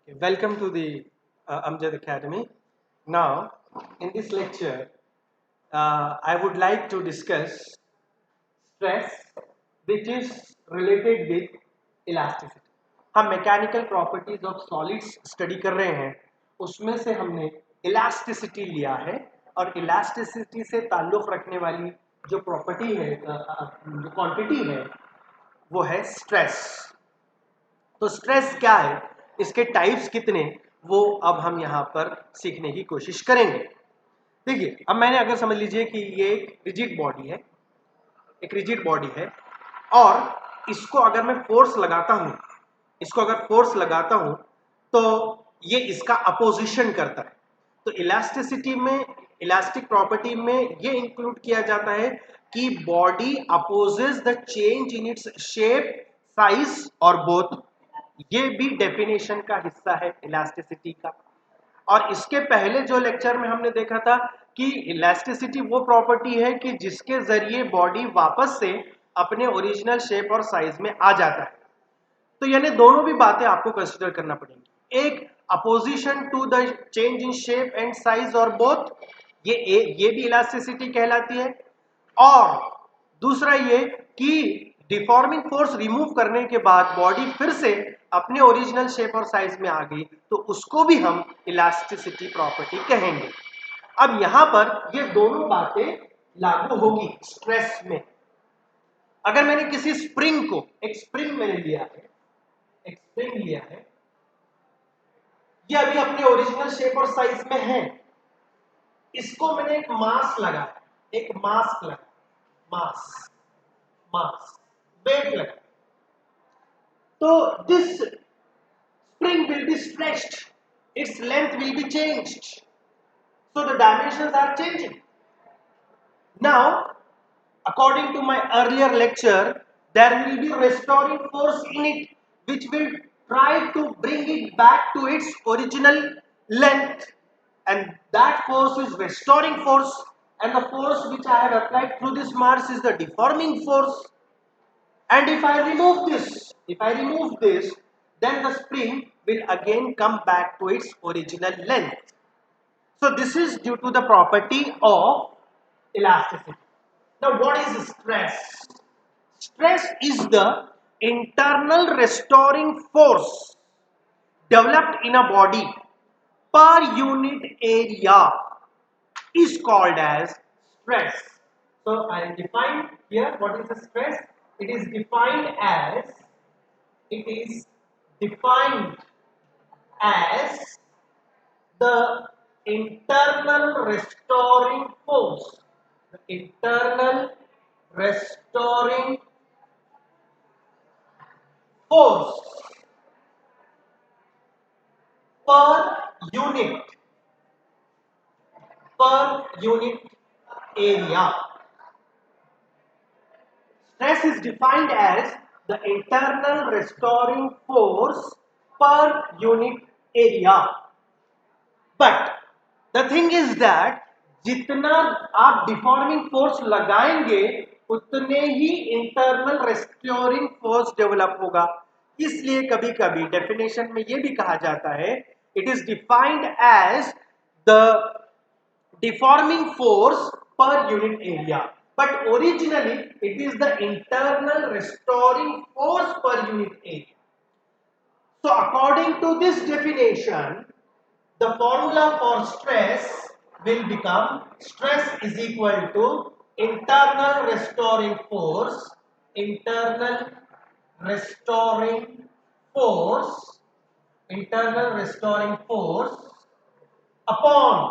Okay, welcome to the Amjad Academy. Now, in this lecture, I would like to discuss stress, which is related with elasticity. हम mechanical properties of solids study कर रहे हैं, उसमें से हमने elasticity लिया है और इलास्टिसिटी से ताल्लुक़ रखने वाली जो प्रॉपर्टी है, जो क्वांटिटी है, वो है स्ट्रेस। तो स्ट्रेस क्या है, इसके टाइप्स कितने, वो अब हम यहाँ पर सीखने की कोशिश करेंगे। देखिए, अब मैंने अगर समझ लीजिए कि ये एक रिजिड बॉडी है, एक रिजिड बॉडी है, और इसको अगर मैं फोर्स लगाता हूँ, इसको अगर फोर्स लगाता हूँ तो ये इसका अपोजिशन करता है। तो इलास्टिसिटी में, इलास्टिक प्रॉपर्टी में ये इंक्लूड किया जाता है कि body opposes the change in its shape, size और बोथ। ये भी डेफिनेशन का हिस्सा है इलास्टिसिटी का। और इसके पहले जो लेक्चर में हमने देखा था कि इलास्टिसिटी वो प्रॉपर्टी है कि जिसके जरिए बॉडी वापस से अपने ओरिजिनल शेप और साइज में आ जाता है। तो यानी दोनों भी बातें आपको कंसीडर करना पड़ेंगी। एक, opposition to the change in shape and size और बोथ, ये भी इलास्टिसिटी कहलाती है। और दूसरा ये कि डिफॉर्मिंग फोर्स रिमूव करने के बाद बॉडी फिर से अपने ओरिजिनल शेप और साइज में आ गई, तो उसको भी हम इलास्टिसिटी प्रॉपर्टी कहेंगे। अब यहां पर ये दोनों बातें लागू होगी स्ट्रेस में। अगर मैंने किसी स्प्रिंग को, एक स्प्रिंग मैंने लिया है, एक स्प्रिंग लिया है, ये अभी अपने ओरिजिनल शेप और साइज में है, इसको मैंने एक मास लगाया, एक मास्क लगा, मास, मास, वेट लगा, तो this spring will be stretched, its length will be changed, so the dimensions are changing. Now, according to my earlier lecture, there will be restoring force in it, which will try to bring it back to its original length, and that force is restoring force, and the force which I have applied through this mass is the deforming force. And if I remove this, then the spring will again come back to its original length. So this is due to the property of elasticity. Now what is stress? Stress is the internal restoring force developed in a body per unit area is called as stress. So I will define here what is the stress. It is defined as, it is defined as the internal restoring force, the internal restoring force per unit, per unit area. Stress is defined as the internal restoring force per unit area. But the thing is that जितना आप deforming force लगाएंगे उतने ही internal restoring force develop होगा। इसलिए कभी कभी definition में यह भी कहा जाता है, it is defined as the deforming force per unit area, but originally it is the internal restoring force per unit area. So according to this definition, the formula for stress will become stress is equal to internal restoring force, internal restoring force, internal restoring force upon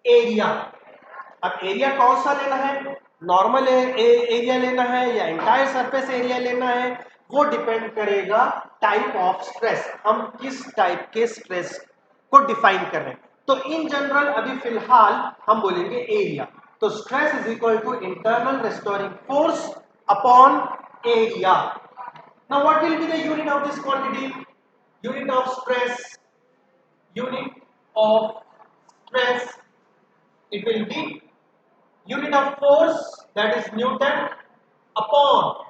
area. अब area कौन सा लेना है, normal area लेना है या entire surface area लेना है, वो डिपेंड करेगा टाइप ऑफ स्ट्रेस, हम किस टाइप के स्ट्रेस को डिफाइन कर रहे हैं। तो इन जनरल अभी फिलहाल हम बोलेंगे एरिया। तो stress is equal to internal restoring force upon area. Now what will be the unit of this quantity, unit of stress, unit of stress, it will be unit of force, that is Newton, upon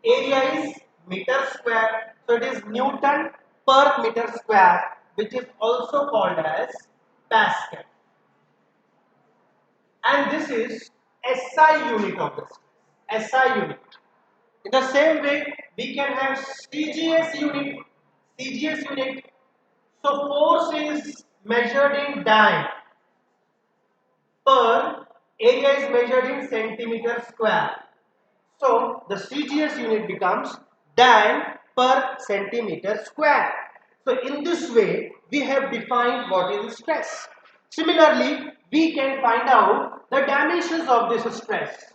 area is meter square. So it is Newton per meter square, which is also called as Pascal. And this is SI unit of the stress. SI unit. In the same way, we can have CGS unit. CGS unit. So force is measured in dyne per area is measured in centimeter square. So the CGS unit becomes dyne per centimeter square. So in this way, we have defined what is stress. Similarly, we can find out the dimensions of this stress.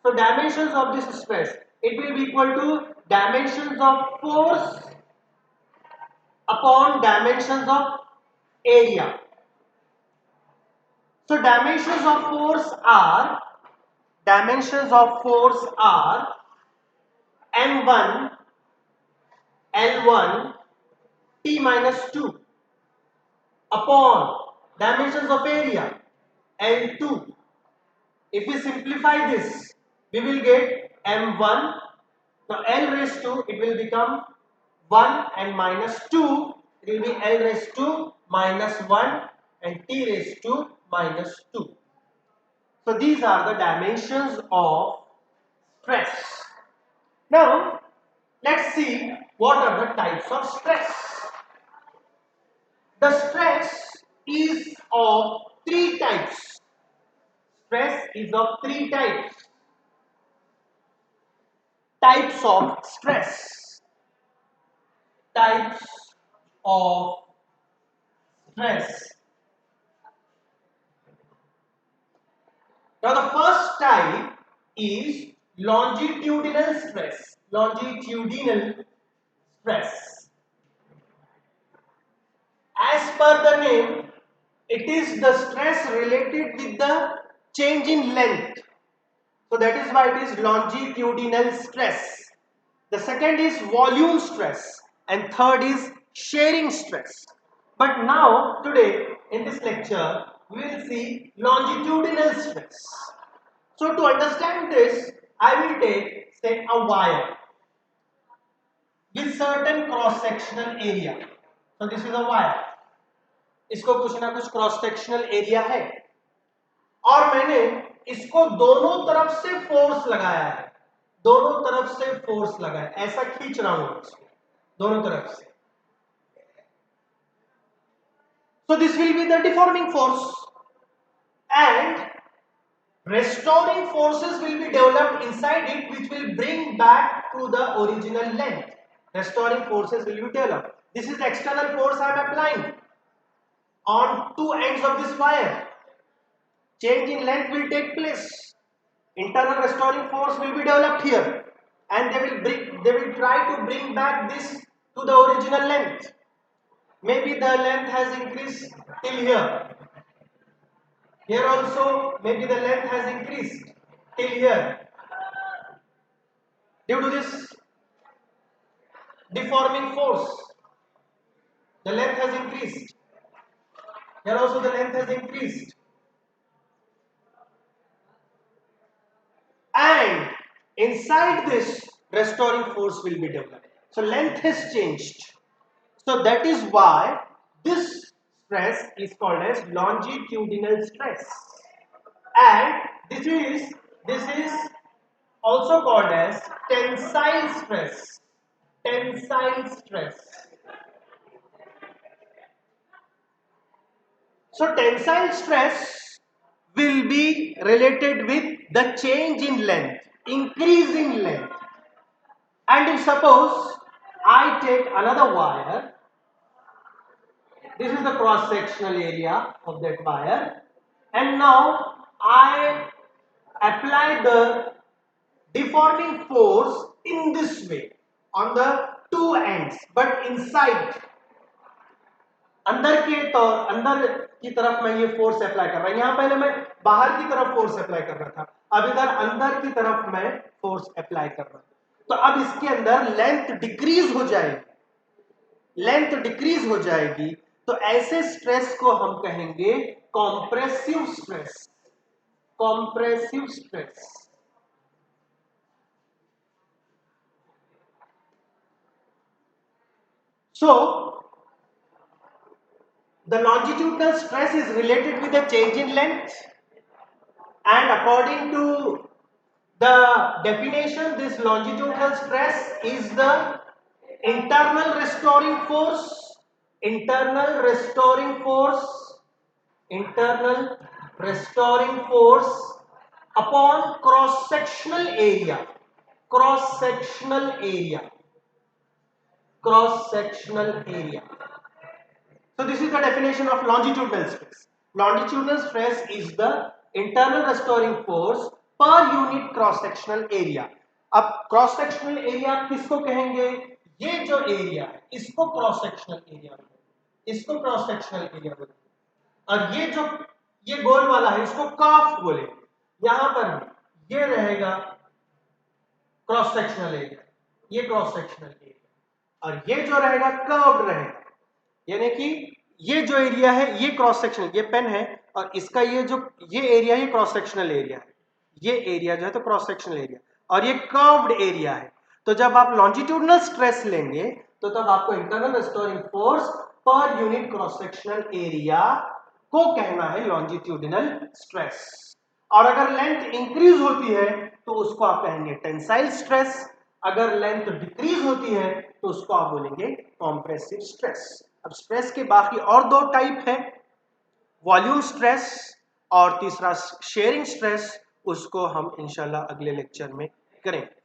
So dimensions of this stress, it will be equal to dimensions of force upon dimensions of area. So dimensions of force are M1, L1, T minus 2 upon dimensions of area L2. If we simplify this, we will get M1. Now L raised to, it will become 1 and minus 2. It will be L raised to minus 1 and T raised to minus 2. So these are the dimensions of stress. Now let's see what are the types of stress. The stress is of three types. Stress is of three types. Types of stress. Types of stress. Now the first type is longitudinal stress. Longitudinal stress. As per the name, it is the stress related with the change in length. So that is why it is longitudinal stress. The second is volume stress and third is shearing stress. But now today in this lecture we will see longitudinal stress. So to understand this, I will take say a wire with certain cross sectional area. So this is a wire. इसको कुछ ना कुछ cross sectional area है और मैंने इसको दोनों तरफ से फोर्स लगाया है, दोनों तरफ से फोर्स लगाया, ऐसा खींच रहा हूं इसको दोनों तरफ से. So this will be the deforming force and restoring forces will be developed inside it which will bring back to the original length. Restoring forces will be developed. This is the external force I am applying on two ends of this wire. Change in length will take place. Internal restoring force will be developed here, and they will try to bring back this to the original length. Maybe the length has increased till here. Here also, maybe the length has increased till here. Due to this deforming force, the length has increased. Here also the length has increased. And inside this restoring force will be developed. So length has changed. So that is why this stress is called as longitudinal stress. And this is also called as tensile stress. Tensile stress. So tensile stress will be related with the change in length, increase in length. And if suppose I take another wire, this is the cross sectional area of that wire, and now I apply the deforming force in this way on the two ends, but inside. अंदर की तरफ मैं ये force apply कर रहा हूं. यहां पहले मैं बाहर की तरफ फोर्स अप्लाई कर रहा था, अब इधर अंदर की तरफ मैं फोर्स अप्लाई कर रहा हूं. तो अब इसके अंदर लेंथ डिक्रीज हो जाएगी, लेंथ डिक्रीज हो जाएगी. तो ऐसे स्ट्रेस को हम कहेंगे compressive stress. Compressive stress. So the longitudinal stress is related with the change in length, and according to the definition, this longitudinal stress is the internal restoring force, internal restoring force, internal restoring force upon cross sectional area, cross sectional area, cross sectional area. So this is the definition of longitudinal stress. Longitudinal stress is the internal restoring force per unit cross sectional area. अब cross sectional area किसको कहेंगे? ये जो area है इसको cross sectional area बोलेंगे, इसको cross sectional area बोलेंगे। और ये जो ये गोल वाला है इसको कर्व बोलेंगे। यहां पर ये रहेगा क्रॉस सेक्शनल एरिया, ये क्रॉस सेक्शनल एरिया, और ये जो रहेगा कर्व्ड रहेगा। यानी कि ये जो एरिया है ये क्रॉस सेक्शनल, ये पेन है और इसका ये जो ये एरिया है ये क्रॉस सेक्शनल एरिया है, ये एरिया जो है तो क्रॉस सेक्शनल एरिया, और ये कर्व्ड एरिया है। तो जब आप लॉन्जिट्यूडनल स्ट्रेस लेंगे तो तब आपको internal restoring force per unit cross sectional area को कहना है लॉन्जिट्यूडनल स्ट्रेस। और अगर लेंथ इंक्रीज होती है तो उसको आप कहेंगे टेंसाइल स्ट्रेस, अगर लेंथ डिक्रीज होती है तो उसको आप बोलेंगे कॉम्प्रेसिव स्ट्रेस। अब स्ट्रेस के बाकी और दो टाइप है, वॉल्यूम स्ट्रेस और तीसरा शेयरिंग स्ट्रेस, उसको हम इंशाल्लाह अगले लेक्चर में करेंगे।